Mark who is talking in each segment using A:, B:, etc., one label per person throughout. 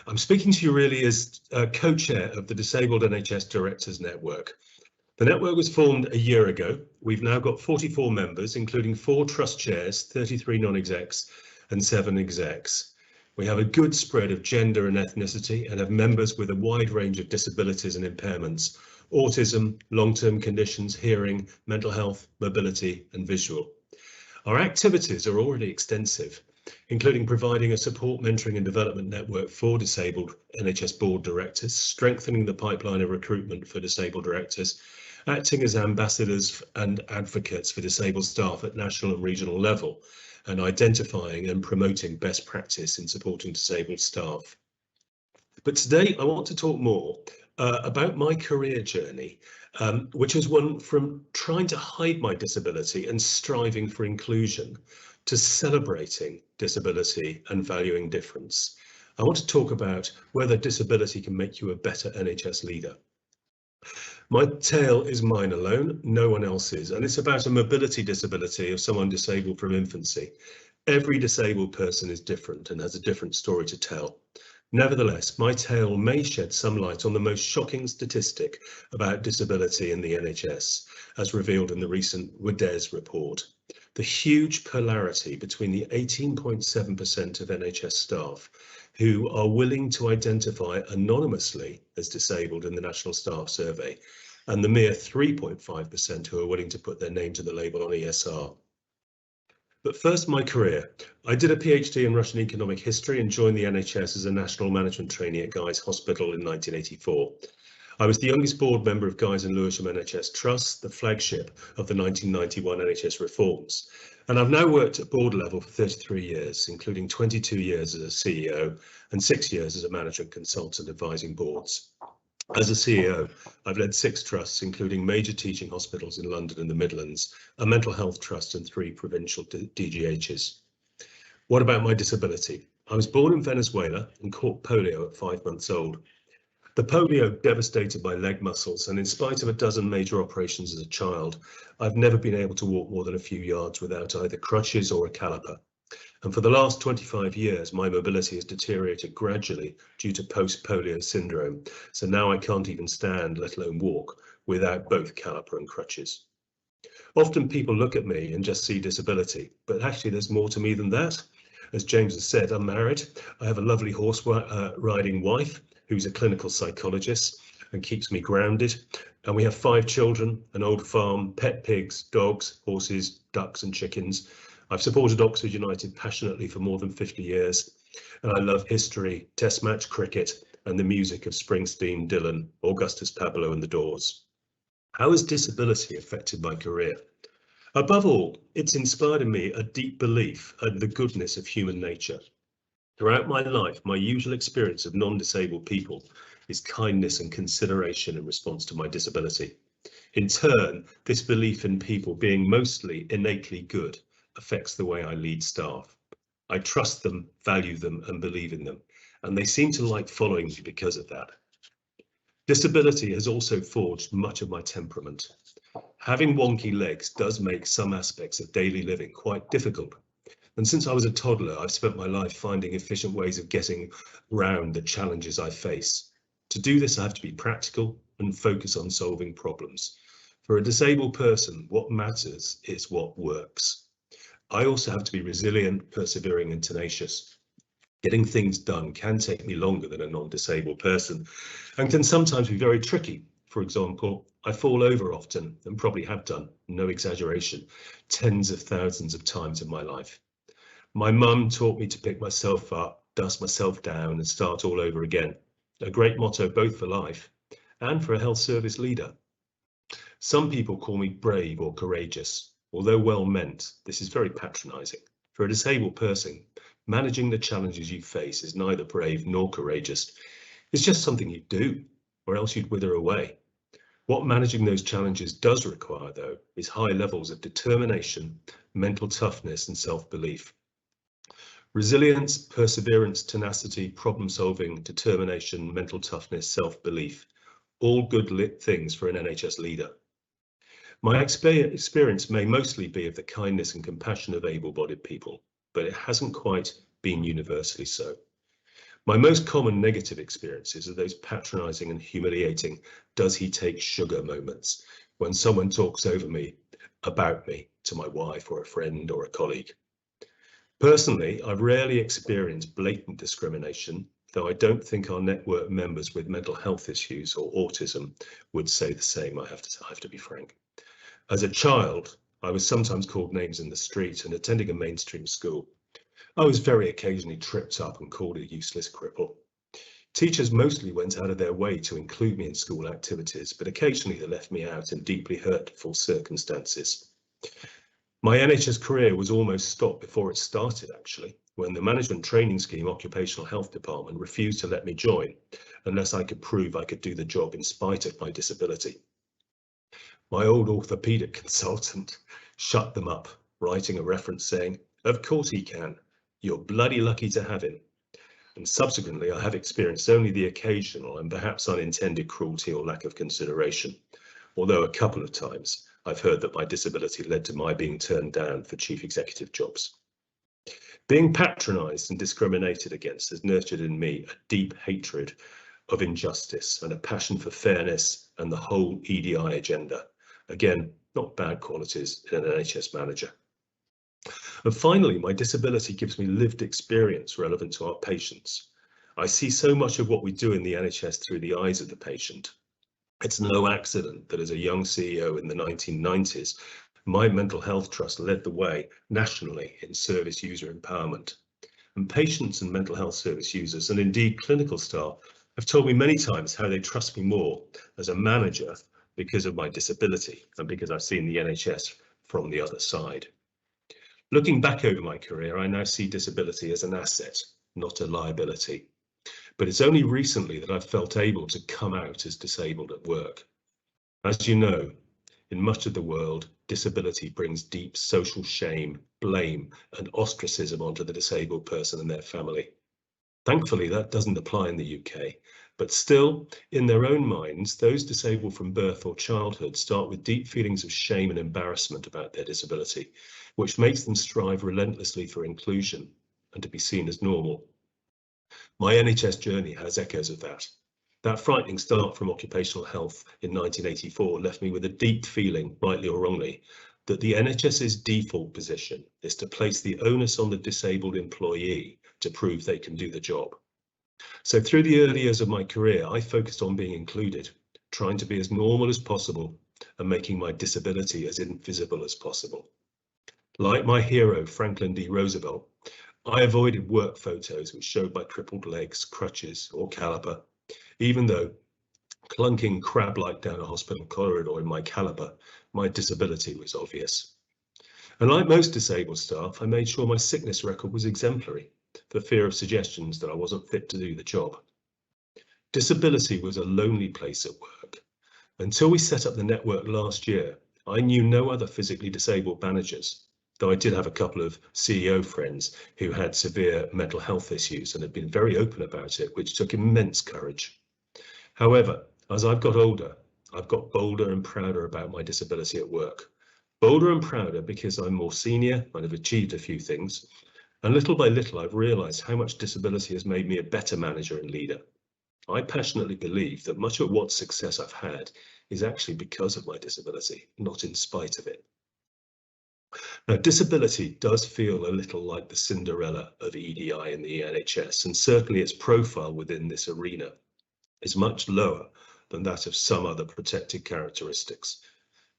A: I'm speaking to you really as co-chair of the Disabled NHS Directors Network. The network was formed a year ago. We've now got 44 members, including 4 trust chairs, 33 non-execs and 7 execs. We have a good spread of gender and ethnicity and have members with a wide range of disabilities and impairments: autism, long-term conditions, hearing, mental health, mobility and visual. Our activities are already extensive, including providing a support, mentoring and development network for disabled NHS board directors, strengthening the pipeline of recruitment for disabled directors, acting as ambassadors and advocates for disabled staff at national and regional level, and identifying and promoting best practice in supporting disabled staff. But today I want to talk more about my career journey, which is one from trying to hide my disability and striving for inclusion to celebrating disability and valuing difference. I want to talk about whether disability can make you a better NHS leader. My tale is mine alone, no one else's, and it's about a mobility disability of someone disabled from infancy. Every disabled person is different and has a different story to tell. Nevertheless, my tale may shed some light on the most shocking statistic about disability in the NHS, as revealed in the recent WDES report. The huge polarity between the 18.7% of NHS staff who are willing to identify anonymously as disabled in the National Staff Survey, and the mere 3.5% who are willing to put their name to the label on ESR. But first, my career. I did a PhD in Russian economic history and joined the NHS as a national management trainee at Guy's Hospital in 1984. I was the youngest board member of Guy's and Lewisham NHS Trust, the flagship of the 1991 NHS reforms. And I've now worked at board level for 33 years, including 22 years as a CEO and 6 years as a management consultant advising boards. As a CEO, I've led 6 trusts, including major teaching hospitals in London and the Midlands, a mental health trust and 3 provincial DGHs. What about my disability? I was born in Venezuela and caught polio at 5 months old. The polio devastated my leg muscles, and in spite of a dozen major operations as a child, I've never been able to walk more than a few yards without either crutches or a caliper. And for the last 25 years, my mobility has deteriorated gradually due to post-polio syndrome. So now I can't even stand, let alone walk, without both caliper and crutches. Often people look at me and just see disability, but actually there's more to me than that. As James has said, I'm married. I have a lovely horse riding wife who's a clinical psychologist and keeps me grounded. And we have 5 children, an old farm, pet pigs, dogs, horses, ducks and chickens. I've supported Oxford United passionately for more than 50 years, and I love history, test match cricket, and the music of Springsteen, Dylan, Augustus Pablo and the Doors. How has disability affected my career? Above all, it's inspired in me a deep belief in the goodness of human nature. Throughout my life, my usual experience of non-disabled people is kindness and consideration in response to my disability. In turn, this belief in people being mostly innately good affects the way I lead staff. I trust them, value them and believe in them, and they seem to like following me because of that. Disability has also forged much of my temperament. Having wonky legs does make some aspects of daily living quite difficult. And since I was a toddler, I've spent my life finding efficient ways of getting around the challenges I face. To do this, I have to be practical and focus on solving problems. For a disabled person, what matters is what works. I also have to be resilient, persevering and tenacious. Getting things done can take me longer than a non-disabled person and can sometimes be very tricky. For example, I fall over often and probably have done, no exaggeration, tens of thousands of times in my life. My mum taught me to pick myself up, dust myself down and start all over again. A great motto both for life and for a health service leader. Some people call me brave or courageous. Although well meant, this is very patronising. For a disabled person, managing the challenges you face is neither brave nor courageous. It's just something you do, or else you'd wither away. What managing those challenges does require, though, is high levels of determination, mental toughness and self-belief. Resilience, perseverance, tenacity, problem-solving, determination, mental toughness, self-belief, all good things for an NHS leader. My experience may mostly be of the kindness and compassion of able-bodied people, but it hasn't quite been universally so. My most common negative experiences are those patronising and humiliating "does he take sugar" moments when someone talks over me about me to my wife or a friend or a colleague. Personally, I've rarely experienced blatant discrimination, though I don't think our network members with mental health issues or autism would say the same, I have to be frank. As a child, I was sometimes called names in the street, and attending a mainstream school, I was very occasionally tripped up and called a useless cripple. Teachers mostly went out of their way to include me in school activities, but occasionally they left me out in deeply hurtful circumstances. My NHS career was almost stopped before it started, actually, when the Management Training Scheme Occupational Health Department refused to let me join unless I could prove I could do the job in spite of my disability. My old orthopaedic consultant shut them up, writing a reference saying, "Of course he can. You're bloody lucky to have him." And subsequently, I have experienced only the occasional and perhaps unintended cruelty or lack of consideration, although a couple of times I've heard that my disability led to my being turned down for chief executive jobs. Being patronised and discriminated against has nurtured in me a deep hatred of injustice and a passion for fairness and the whole EDI agenda. Again, not bad qualities in an NHS manager. And finally, my disability gives me lived experience relevant to our patients. I see so much of what we do in the NHS through the eyes of the patient. It's no accident that as a young CEO in the 1990s, my mental health trust led the way nationally in service user empowerment. And patients and mental health service users, and indeed clinical staff, have told me many times how they trust me more as a manager because of my disability and because I've seen the NHS from the other side. Looking back over my career, I now see disability as an asset, not a liability. But it's only recently that I've felt able to come out as disabled at work. As you know, in much of the world, disability brings deep social shame, blame, and ostracism onto the disabled person and their family. Thankfully, that doesn't apply in the UK, but still, in their own minds, those disabled from birth or childhood start with deep feelings of shame and embarrassment about their disability, which makes them strive relentlessly for inclusion and to be seen as normal. My NHS journey has echoes of that. That frightening start from occupational health in 1984 left me with a deep feeling, rightly or wrongly, that the NHS's default position is to place the onus on the disabled employee to prove they can do the job. So through the early years of my career, I focused on being included, trying to be as normal as possible and making my disability as invisible as possible. Like my hero, Franklin D. Roosevelt, I avoided work photos which showed my crippled legs, crutches, or caliper, even though clunking crab-like down a hospital corridor in my caliper, my disability was obvious. And like most disabled staff, I made sure my sickness record was exemplary, for fear of suggestions that I wasn't fit to do the job. Disability was a lonely place at work. Until we set up the network last year, I knew no other physically disabled managers, though I did have a couple of CEO friends who had severe mental health issues and had been very open about it, which took immense courage. However, as I've got older, I've got bolder and prouder about my disability at work. Bolder and prouder because I'm more senior and have achieved a few things. And little by little, I've realised how much disability has made me a better manager and leader. I passionately believe that much of what success I've had is actually because of my disability, not in spite of it. Now, disability does feel a little like the Cinderella of EDI in the NHS, and certainly its profile within this arena is much lower than that of some other protected characteristics.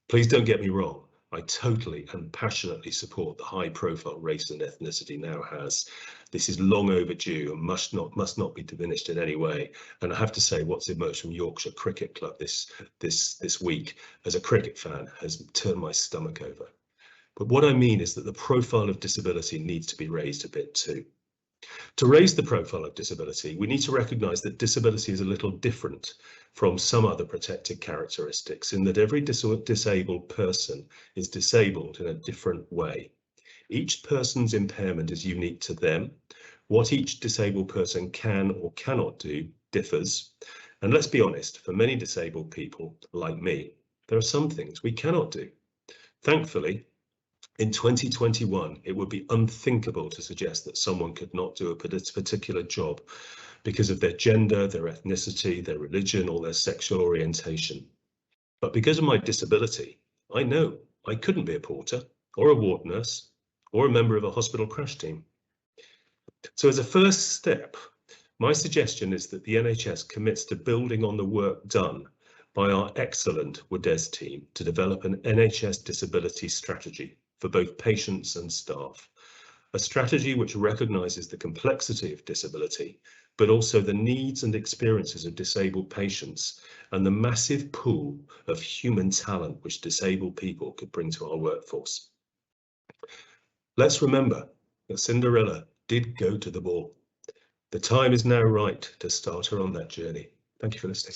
A: Please don't get me wrong. I totally and passionately support the high profile race and ethnicity now has. This is long overdue and must not be diminished in any way. And I have to say, what's emerged from Yorkshire Cricket Club this week as a cricket fan has turned my stomach over. But what I mean is that the profile of disability needs to be raised a bit too. To raise the profile of disability, we need to recognise that disability is a little different from some other protected characteristics in that every disabled person is disabled in a different way. Each person's impairment is unique to them. What each disabled person can or cannot do differs. And let's be honest, for many disabled people like me, there are some things we cannot do. Thankfully, in 2021, it would be unthinkable to suggest that someone could not do a particular job because of their gender, their ethnicity, their religion, or their sexual orientation. But because of my disability, I know I couldn't be a porter or a ward nurse or a member of a hospital crash team. So as a first step, my suggestion is that the NHS commits to building on the work done by our excellent WDES team to develop an NHS disability strategy for both patients and staff. A strategy which recognises the complexity of disability, but also the needs and experiences of disabled patients and the massive pool of human talent which disabled people could bring to our workforce. Let's remember that Cinderella did go to the ball. The time is now right to start her on that journey. Thank you for listening.